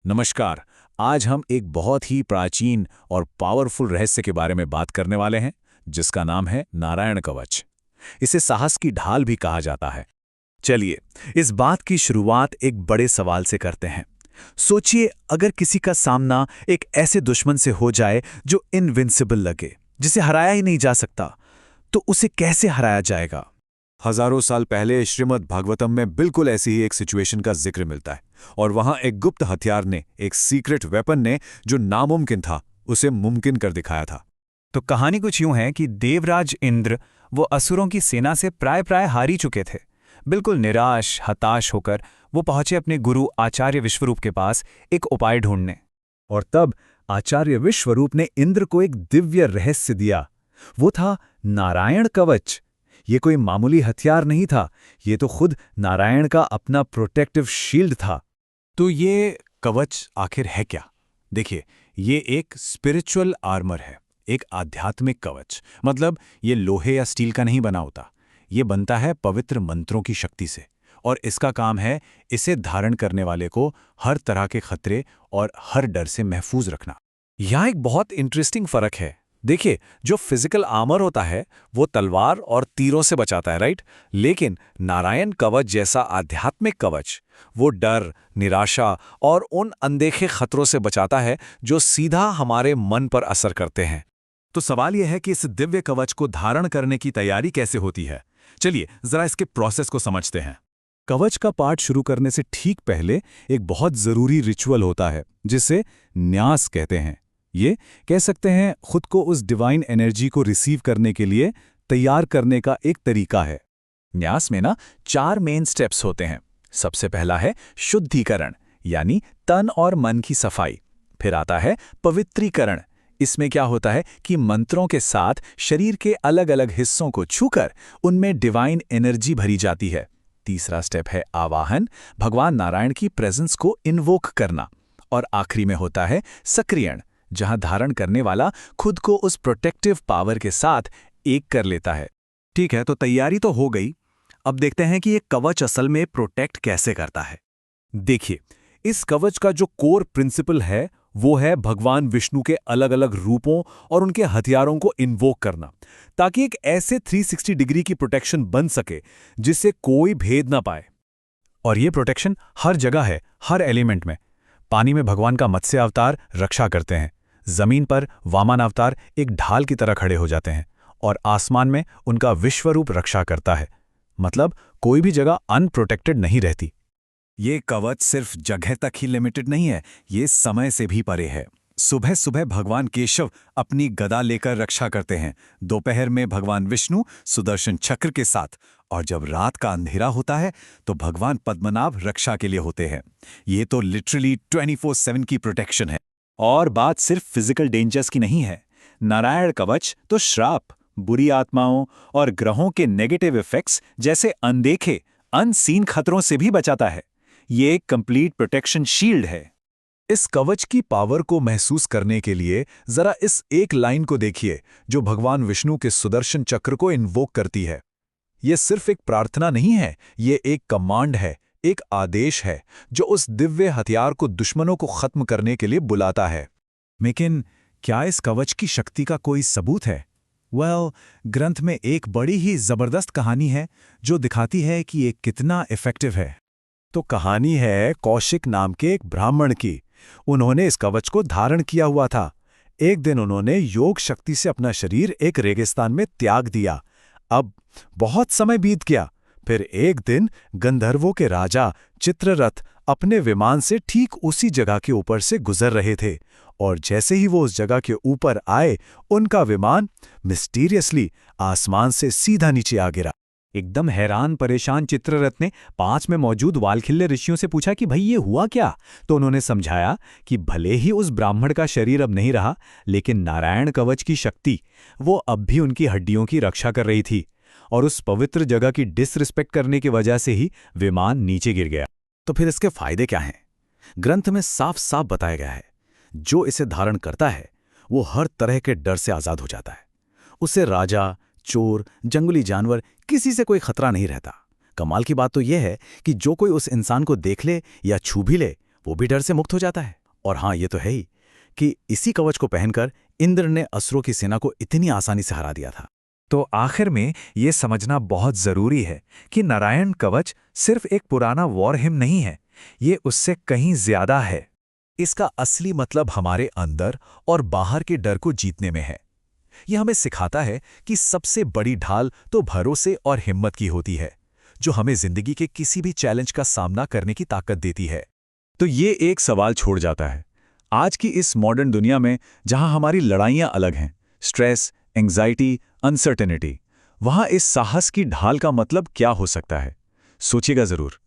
नमस्कार। आज हम एक बहुत ही प्राचीन और पावरफुल रहस्य के बारे में बात करने वाले हैं, जिसका नाम है नारायण कवच। इसे साहस की ढाल भी कहा जाता है। चलिए, इस बात की शुरुआत एक बड़े सवाल से करते हैं। सोचिए, अगर किसी का सामना एक ऐसे दुश्मन से हो जाए जो इनविंसिबल लगे, जिसे हराया ही नहीं जा सकता, तो उसे कैसे हराया जाएगा? हजारों साल पहले श्रीमद् भागवतम में बिल्कुल ऐसी ही एक सिचुएशन का जिक्र मिलता है। और वहां एक गुप्त हथियार ने, एक सीक्रेट वेपन ने, जो नामुमकिन था उसे मुमकिन कर दिखाया था। तो कहानी कुछ यूं है कि देवराज इंद्र वो असुरों की सेना से प्राय प्राय हार ही चुके थे। बिल्कुल निराश हताश होकर वो पहुंचे अपने गुरु आचार्य विश्वरूप के पास एक उपाय ढूंढने। और तब आचार्य विश्वरूप ने इंद्र को एक दिव्य रहस्य दिया। वो था नारायण कवच। ये कोई मामूली हथियार नहीं था, ये तो खुद नारायण का अपना प्रोटेक्टिव शील्ड था। तो ये कवच आखिर है क्या? देखिए, ये एक स्पिरिचुअल आर्मर है, एक आध्यात्मिक कवच। मतलब ये लोहे या स्टील का नहीं बना होता, ये बनता है पवित्र मंत्रों की शक्ति से। और इसका काम है इसे धारण करने वाले को हर तरह के खतरे और हर डर से महफूज रखना। यहाँ एक बहुत इंटरेस्टिंग फर्क है। देखिए, जो फिजिकल आर्मर होता है वो तलवार और तीरों से बचाता है, राइट? लेकिन नारायण कवच जैसा आध्यात्मिक कवच वो डर, निराशा और उन अनदेखे खतरों से बचाता है जो सीधा हमारे मन पर असर करते हैं। तो सवाल यह है कि इस दिव्य कवच को धारण करने की तैयारी कैसे होती है? चलिए जरा इसके प्रोसेस को समझते हैं। कवच का पाठ शुरू करने से ठीक पहले एक बहुत जरूरी रिचुअल होता है, जिसे न्यास कहते हैं। ये कह सकते हैं खुद को उस डिवाइन एनर्जी को रिसीव करने के लिए तैयार करने का एक तरीका है। न्यास में 4 मेन स्टेप्स होते हैं। सबसे पहला है शुद्धिकरण, यानी तन और मन की सफाई। फिर आता है पवित्रीकरण। इसमें क्या होता है कि मंत्रों के साथ शरीर के अलग अलग हिस्सों को छूकर उनमें डिवाइन एनर्जी भरी जाती है। तीसरा स्टेप है आवाहन, भगवान नारायण की प्रेजेंस को इन्वोक करना। और आखिरी में होता है सक्रियण, जहां धारण करने वाला खुद को उस प्रोटेक्टिव पावर के साथ एक कर लेता है। ठीक है, तो तैयारी तो हो गई। अब देखते हैं कि ये कवच असल में प्रोटेक्ट कैसे करता है। देखिए, इस कवच का जो कोर प्रिंसिपल है वो है भगवान विष्णु के अलग अलग रूपों और उनके हथियारों को इन्वोक करना, ताकि एक ऐसे 360 डिग्री की प्रोटेक्शन बन सके जिससे कोई भेद ना पाए। और ये प्रोटेक्शन हर जगह है, हर एलिमेंट में। पानी में भगवान का मत्स्य अवतार रक्षा करते हैं, जमीन पर वामन अवतार एक ढाल की तरह खड़े हो जाते हैं, और आसमान में उनका विश्वरूप रक्षा करता है। मतलब कोई भी जगह अनप्रोटेक्टेड नहीं रहती। ये कवच सिर्फ जगह तक ही लिमिटेड नहीं है, ये समय से भी परे है। सुबह सुबह भगवान केशव अपनी गदा लेकर रक्षा करते हैं, दोपहर में भगवान विष्णु सुदर्शन चक्र के साथ, और जब रात का अंधेरा होता है तो भगवान पद्मनाभ रक्षा के लिए होते हैं। ये तो लिटरली 24/7 की प्रोटेक्शन है। और बात सिर्फ फिजिकल डेंजर्स की नहीं है। नारायण कवच तो श्राप, बुरी आत्माओं और ग्रहों के नेगेटिव इफेक्ट्स जैसे अनदेखे अनसीन खतरों से भी बचाता है। ये एक कंप्लीट प्रोटेक्शन शील्ड है। इस कवच की पावर को महसूस करने के लिए जरा इस एक लाइन को देखिए, जो भगवान विष्णु के सुदर्शन चक्र को इन्वोक करती है। यह सिर्फ एक प्रार्थना नहीं है, ये एक कमांड है, एक आदेश है जो उस दिव्य हथियार को दुश्मनों को खत्म करने के लिए बुलाता है। लेकिन क्या इस कवच की शक्ति का कोई सबूत है? ग्रंथ में एक बड़ी ही जबरदस्त कहानी है जो दिखाती है कि ये कितना इफेक्टिव है। तो कहानी है कौशिक नाम के एक ब्राह्मण की। उन्होंने इस कवच को धारण किया हुआ था। एक दिन उन्होंने योग शक्ति से अपना शरीर एक रेगिस्तान में त्याग दिया। अब बहुत समय बीत गया। फिर एक दिन गंधर्वों के राजा चित्ररथ अपने विमान से ठीक उसी जगह के ऊपर से गुजर रहे थे, और जैसे ही वो उस जगह के ऊपर आए, उनका विमान मिस्टीरियसली आसमान से सीधा नीचे आ गिरा। एकदम हैरान परेशान चित्ररथ ने पास में मौजूद वालखिल्य ऋषियों से पूछा कि भाई ये हुआ क्या? तो उन्होंने समझाया कि भले ही उस ब्राह्मण का शरीर अब नहीं रहा, लेकिन नारायण कवच की शक्ति वो अब भी उनकी हड्डियों की रक्षा कर रही थी, और उस पवित्र जगह की डिसरिस्पेक्ट करने की वजह से ही विमान नीचे गिर गया। तो फिर इसके फायदे क्या हैं? ग्रंथ में साफ साफ बताया गया है, जो इसे धारण करता है वो हर तरह के डर से आजाद हो जाता है। उसे राजा, चोर, जंगली जानवर, किसी से कोई खतरा नहीं रहता। कमाल की बात तो यह है कि जो कोई उस इंसान को देख ले या छू भी ले, वो भी डर से मुक्त हो जाता है। और हाँ, ये तो है ही कि इसी कवच को पहनकर इंद्र ने असुरों की सेना को इतनी आसानी से हरा दिया था। तो आखिर में ये समझना बहुत जरूरी है कि नारायण कवच सिर्फ एक पुराना वॉर हिम नहीं है, ये उससे कहीं ज्यादा है। इसका असली मतलब हमारे अंदर और बाहर के डर को जीतने में है। यह हमें सिखाता है कि सबसे बड़ी ढाल तो भरोसे और हिम्मत की होती है, जो हमें जिंदगी के किसी भी चैलेंज का सामना करने की ताकत देती है। तो ये एक सवाल छोड़ जाता है, आज की इस मॉडर्न दुनिया में जहां हमारी लड़ाइयां अलग हैं, स्ट्रेस, एंग्जाइटी, अनसर्टेनिटी, वहां इस साहस की ढाल का मतलब क्या हो सकता है? सोचिएगा जरूर।